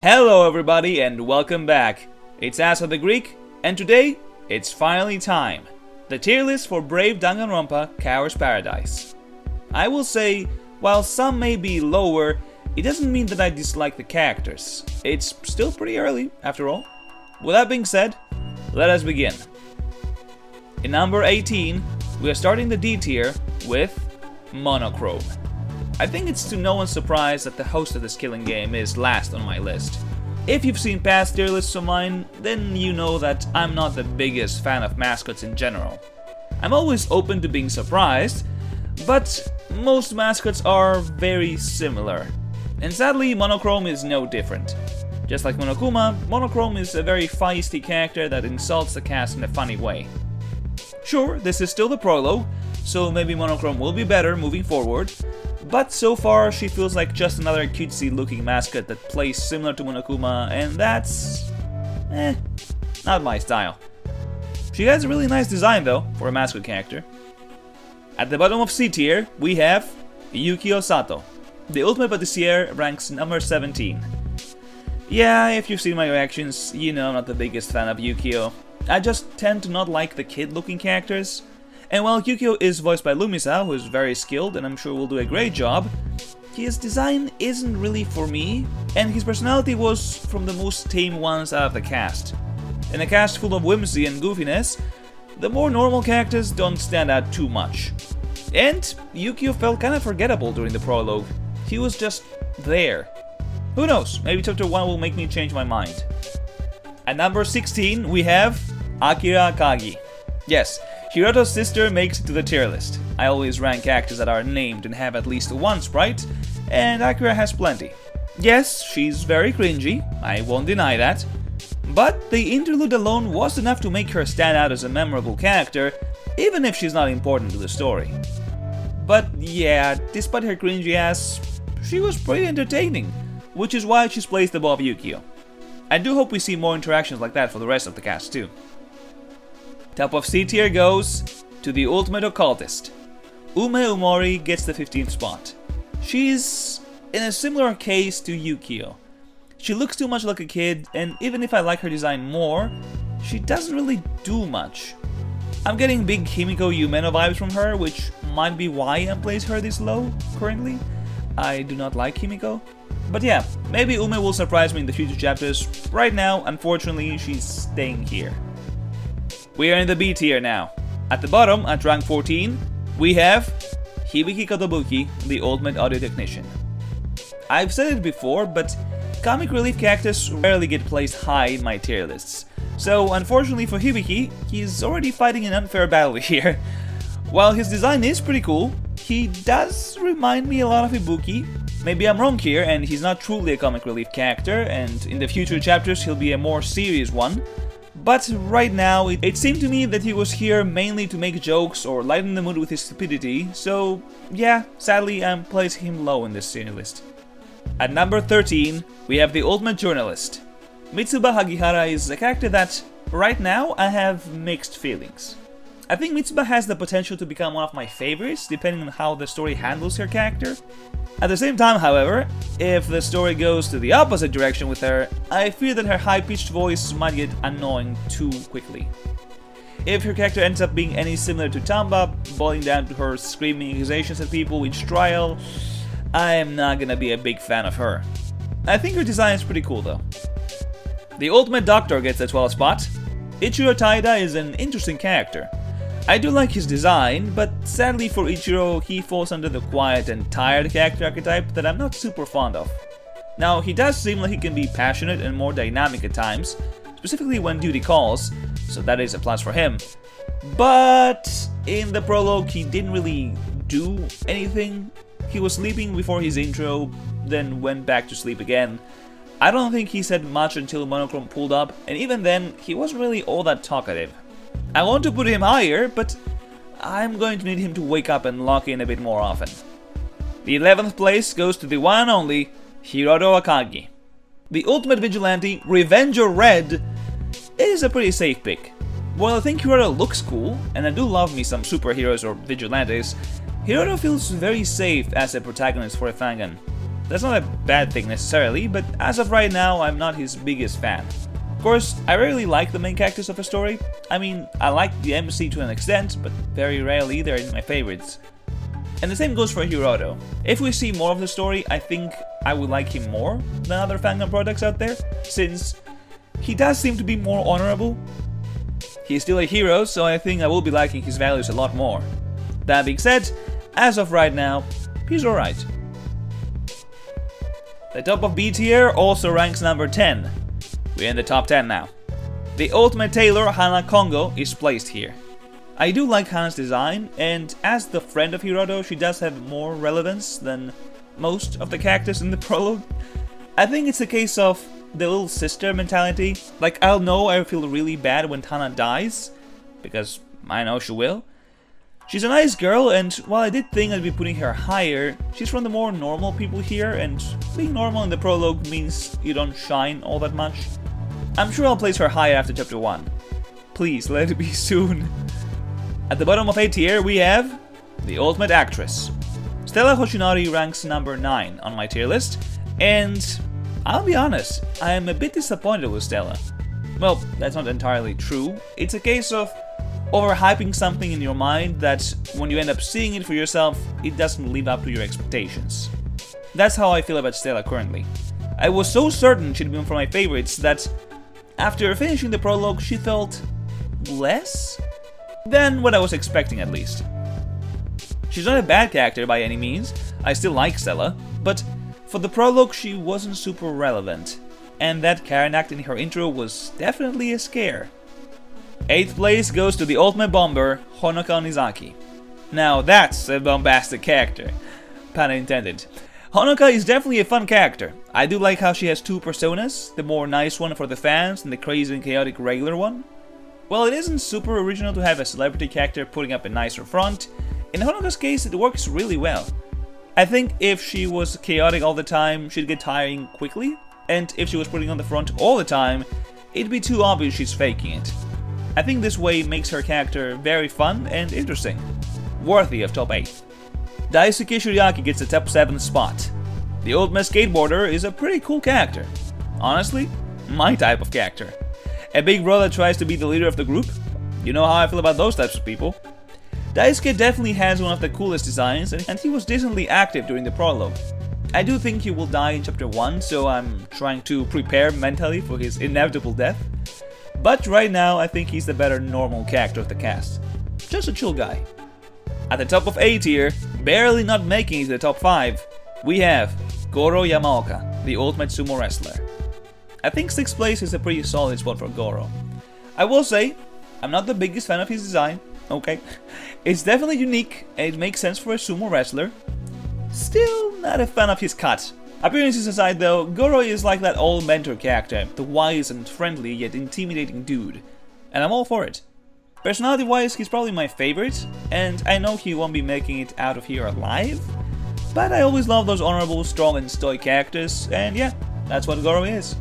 Hello everybody and welcome back. It's Asa the Greek, and today it's finally time. The tier list for Brave Danganronpa Coward's Paradise. I will say, while some may be lower, it doesn't mean that I dislike the characters. It's still pretty early, after all. With that being said, let us begin. In number 18, we are starting the D tier with Monochrome. I think it's to no one's surprise that the host of this killing game is last on my list. If you've seen past tier lists of mine, then you know that I'm not the biggest fan of mascots in general. I'm always open to being surprised, but most mascots are very similar. And sadly, Monochrome is no different. Just like Monokuma, Monochrome is a very feisty character that insults the cast in a funny way. Sure, this is still the prologue, so maybe Monochrome will be better moving forward, but so far she feels like just another cutesy looking mascot that plays similar to Monokuma, and that's... not my style. She has a really nice design though, for a mascot character. At the bottom of C tier, we have Yukio Sato. The Ultimate Patissier ranks number 17. Yeah, if you've seen my reactions, you know I'm not the biggest fan of Yukio. I just tend to not like the kid-looking characters. And while Yukio is voiced by Lumisa, who is very skilled and I'm sure will do a great job, his design isn't really for me, and his personality was from the most tame ones out of the cast. In a cast full of whimsy and goofiness, the more normal characters don't stand out too much. And Yukio felt kinda forgettable during the prologue. He was just there. Who knows, maybe chapter 1 will make me change my mind. At number 16, we have Akira Akagi. Yes, Hiroto's sister makes it to the tier list. I always rank actors that are named and have at least one sprite, and Akira has plenty. Yes, she's very cringy, I won't deny that, but the interlude alone was enough to make her stand out as a memorable character, even if she's not important to the story. But yeah, despite her cringy ass, she was pretty entertaining, which is why she's placed above Yukio. I do hope we see more interactions like that for the rest of the cast too. Top of C tier goes to the Ultimate Occultist. Ume Umori gets the 15th spot. She's in a similar case to Yukio. She looks too much like a kid, and even if I like her design more, she doesn't really do much. I'm getting big Himiko Yumeno vibes from her, which might be why I place her this low currently. I do not like Himiko. But yeah, maybe Ume will surprise me in the future chapters. Right now, unfortunately, she's staying here. We are in the B tier now. At the bottom, at rank 14, we have Hibiki Kotobuki, the Ultimate Audio Technician. I've said it before, but comic relief characters rarely get placed high in my tier lists. So unfortunately for Hibiki, he's already fighting an unfair battle here. While his design is pretty cool, he does remind me a lot of Ibuki. Maybe I'm wrong here and he's not truly a comic relief character, and in the future chapters he'll be a more serious one. But right now, it seemed to me that he was here mainly to make jokes or lighten the mood with his stupidity, so yeah, sadly I'm placing him low in this tier list. At number 13, we have the Ultimate Journalist. Mitsuba Hagihara is a character that, right now, I have mixed feelings. I think Mitsuba has the potential to become one of my favorites, depending on how the story handles her character. At the same time, however, if the story goes to the opposite direction with her, I fear that her high-pitched voice might get annoying too quickly. If her character ends up being any similar to Tamba, boiling down to her screaming accusations at people each trial, I am not gonna be a big fan of her. I think her design is pretty cool though. The Ultimate Doctor gets the 12th spot. Ichiro Taida is an interesting character. I do like his design, but sadly for Ichiro, he falls under the quiet and tired character archetype that I'm not super fond of. Now, he does seem like he can be passionate and more dynamic at times, specifically when duty calls, so that is a plus for him. But in the prologue, he didn't really do anything. He was sleeping before his intro, then went back to sleep again. I don't think he said much until Monochrome pulled up, and even then, he wasn't really all that talkative. I want to put him higher, but I'm going to need him to wake up and lock in a bit more often. The 11th place goes to the one and only Hiroto Akagi. The Ultimate Vigilante, Revenger Red, is a pretty safe pick. While I think Hiroto looks cool, and I do love me some superheroes or vigilantes, Hiroto feels very safe as a protagonist for a fangan. That's not a bad thing necessarily, but as of right now, I'm not his biggest fan. Of course, I rarely like the main characters of a story. I mean, I like the MC to an extent, but very rarely they're in my favorites. And the same goes for Hiroto. If we see more of the story, I think I would like him more than other fandom products out there, since he does seem to be more honorable. He's still a hero, so I think I will be liking his values a lot more. That being said, as of right now, he's alright. The top of B tier also ranks number 10. We're in the top 10 now. The ultimate tailor Hana Kongo is placed here. I do like Hana's design, and as the friend of Hiroto, she does have more relevance than most of the characters in the prologue. I think it's a case of the little sister mentality. Like, I'll know I feel really bad when Hana dies, because I know she will. She's a nice girl, and while I did think I'd be putting her higher, she's from the more normal people here, and being normal in the prologue means you don't shine all that much. I'm sure I'll place her higher after chapter 1. Please, let it be soon. At the bottom of A tier, we have the ultimate actress. Stella Hoshinari ranks number 9 on my tier list, and I'll be honest, I am a bit disappointed with Stella. Well, that's not entirely true. It's a case of overhyping something in your mind that when you end up seeing it for yourself, it doesn't live up to your expectations. That's how I feel about Stella currently. I was so certain she'd be one of my favorites that after finishing the prologue, she felt less than what I was expecting, at least. She's not a bad character by any means, I still like Stella, but for the prologue she wasn't super relevant, and that Karen act in her intro was definitely a scare. 8th place goes to the ultimate bomber, Honoka Onizaki. Now that's a bombastic character, pun intended. Honoka is definitely a fun character. I do like how she has two personas, the more nice one for the fans and the crazy and chaotic regular one. While it isn't super original to have a celebrity character putting up a nicer front, in Honoka's case it works really well. I think if she was chaotic all the time, she'd get tiring quickly, and if she was putting on the front all the time, it'd be too obvious she's faking it. I think this way makes her character very fun and interesting, worthy of top 8. Daisuke Shuriaki gets the top 7 spot. The ultimate skateboarder is a pretty cool character. Honestly, my type of character. A big brother tries to be the leader of the group. You know how I feel about those types of people. Daisuke definitely has one of the coolest designs, and he was decently active during the prologue. I do think he will die in chapter 1, so I'm trying to prepare mentally for his inevitable death. But right now, I think he's the better normal character of the cast. Just a chill guy. At the top of A tier, barely not making it to the top 5, we have Goro Yamaoka, the ultimate sumo wrestler. I think 6th place is a pretty solid spot for Goro. I will say, I'm not the biggest fan of his design, okay? It's definitely unique, and it makes sense for a sumo wrestler. Still not a fan of his cut. Appearances aside though, Goro is like that old mentor character, the wise and friendly yet intimidating dude. And I'm all for it. Personality wise, he's probably my favorite, and I know he won't be making it out of here alive, but I always love those honorable, strong and stoic characters, and yeah, that's what Goro is.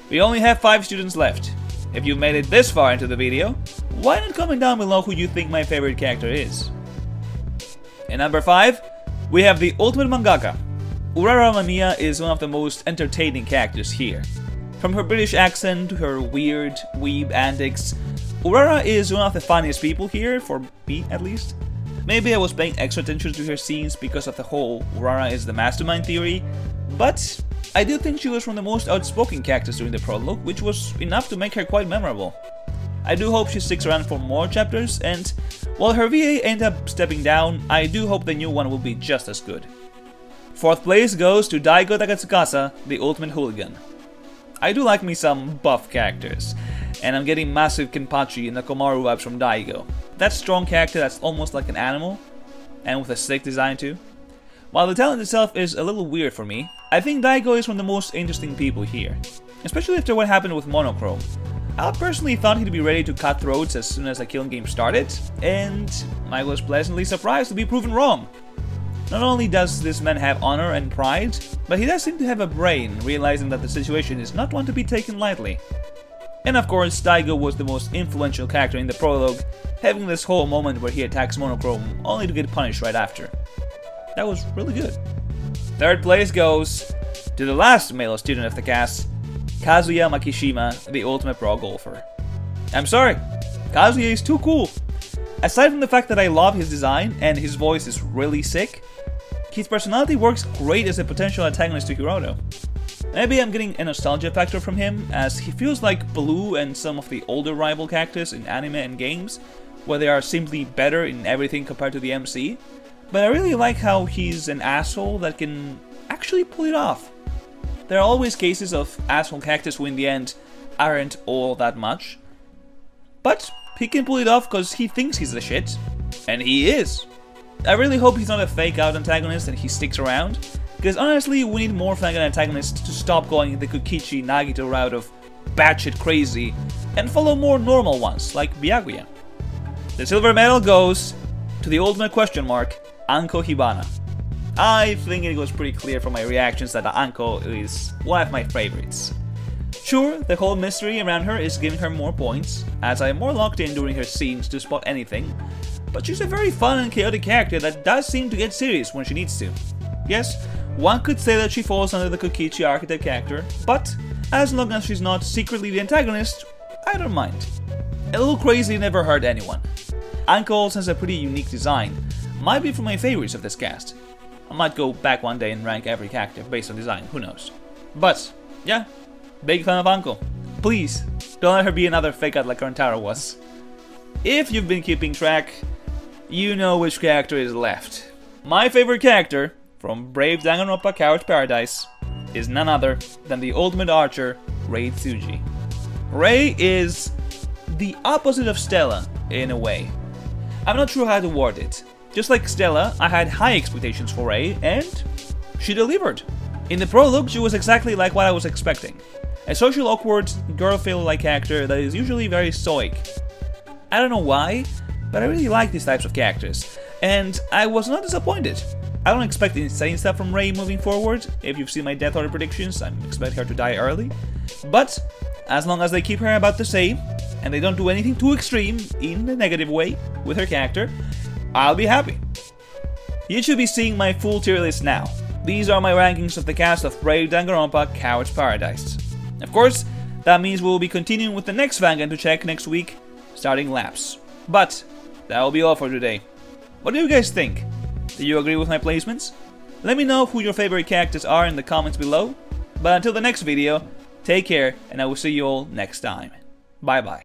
We only have 5 students left. If you've made it this far into the video, why not comment down below who you think my favorite character is? In number 5, we have the ultimate mangaka. Urara Mamiya is one of the most entertaining characters here. From her British accent to her weird, weeb antics, Urara is one of the funniest people here, for me at least. Maybe I was paying extra attention to her scenes because of the whole Urara is the mastermind theory, but I do think she was one of the most outspoken characters during the prologue, which was enough to make her quite memorable. I do hope she sticks around for more chapters, and while her VA ended up stepping down, I do hope the new one will be just as good. 4th place goes to Daigo Takatsukasa, the ultimate hooligan. I do like me some buff characters, and I'm getting massive Kenpachi and Nakomaru vibes from Daigo. That strong character that's almost like an animal, and with a sick design too. While the talent itself is a little weird for me, I think Daigo is one of the most interesting people here, especially after what happened with Monochrome. I personally thought he'd be ready to cut throats as soon as the killing game started, and I was pleasantly surprised to be proven wrong. Not only does this man have honor and pride, but he does seem to have a brain, realizing that the situation is not one to be taken lightly. And of course, Daigo was the most influential character in the prologue, having this whole moment where he attacks Monochrome only to get punished right after. That was really good. Third place goes to the last male student of the cast, Kazuya Makishima, the ultimate pro golfer. I'm sorry, Kazuya is too cool. Aside from the fact that I love his design and his voice is really sick, his personality works great as a potential antagonist to Hiroto. Maybe I'm getting a nostalgia factor from him, as he feels like Blue and some of the older rival characters in anime and games, where they are simply better in everything compared to the MC. But I really like how he's an asshole that can actually pull it off. There are always cases of asshole characters who in the end aren't all that much, but he can pull it off because he thinks he's the shit, and he is. I really hope he's not a fake out antagonist and he sticks around, because honestly we need more fake out antagonists to stop going the Kokichi Nagito route of batshit crazy and follow more normal ones like Byakuya. The silver medal goes to the ultimate question mark, Anko Hibana. I think it was pretty clear from my reactions that Anko is one of my favorites. Sure, the whole mystery around her is giving her more points, as I am more locked in during her scenes to spot anything, but she's a very fun and chaotic character that does seem to get serious when she needs to. Yes, one could say that she falls under the Kokichi archetype character, but as long as she's not secretly the antagonist, I don't mind. A little crazy never hurt anyone. Anko also has a pretty unique design, might be from my favorites of this cast. I might go back one day and rank every character based on design, who knows. But, yeah, big fan of Anko. Please, don't let her be another fake out like Rantaro was. If you've been keeping track, you know which character is left. My favorite character from Brave Danganronpa Coward's Paradise is none other than the ultimate archer, Rei Tsuji. Rei is the opposite of Stella, in a way. I'm not sure how to word it. Just like Stella, I had high expectations for Rei, and she delivered. In the prologue, she was exactly like what I was expecting. A social awkward, girl-feel-like character that is usually very stoic. I don't know why, but I really like these types of characters, and I was not disappointed. I don't expect insane stuff from Rei moving forward. If you've seen my death order predictions, I expect her to die early. But as long as they keep her about the same, and they don't do anything too extreme in a negative way with her character, I'll be happy. You should be seeing my full tier list now. These are my rankings of the cast of Brave Danganronpa Coward's Paradise. Of course, that means we'll be continuing with the next Vanguard to check next week, starting laps. But that will be all for today. What do you guys think? Do you agree with my placements? Let me know who your favorite characters are in the comments below. But until the next video, take care, and I will see you all next time. Bye bye.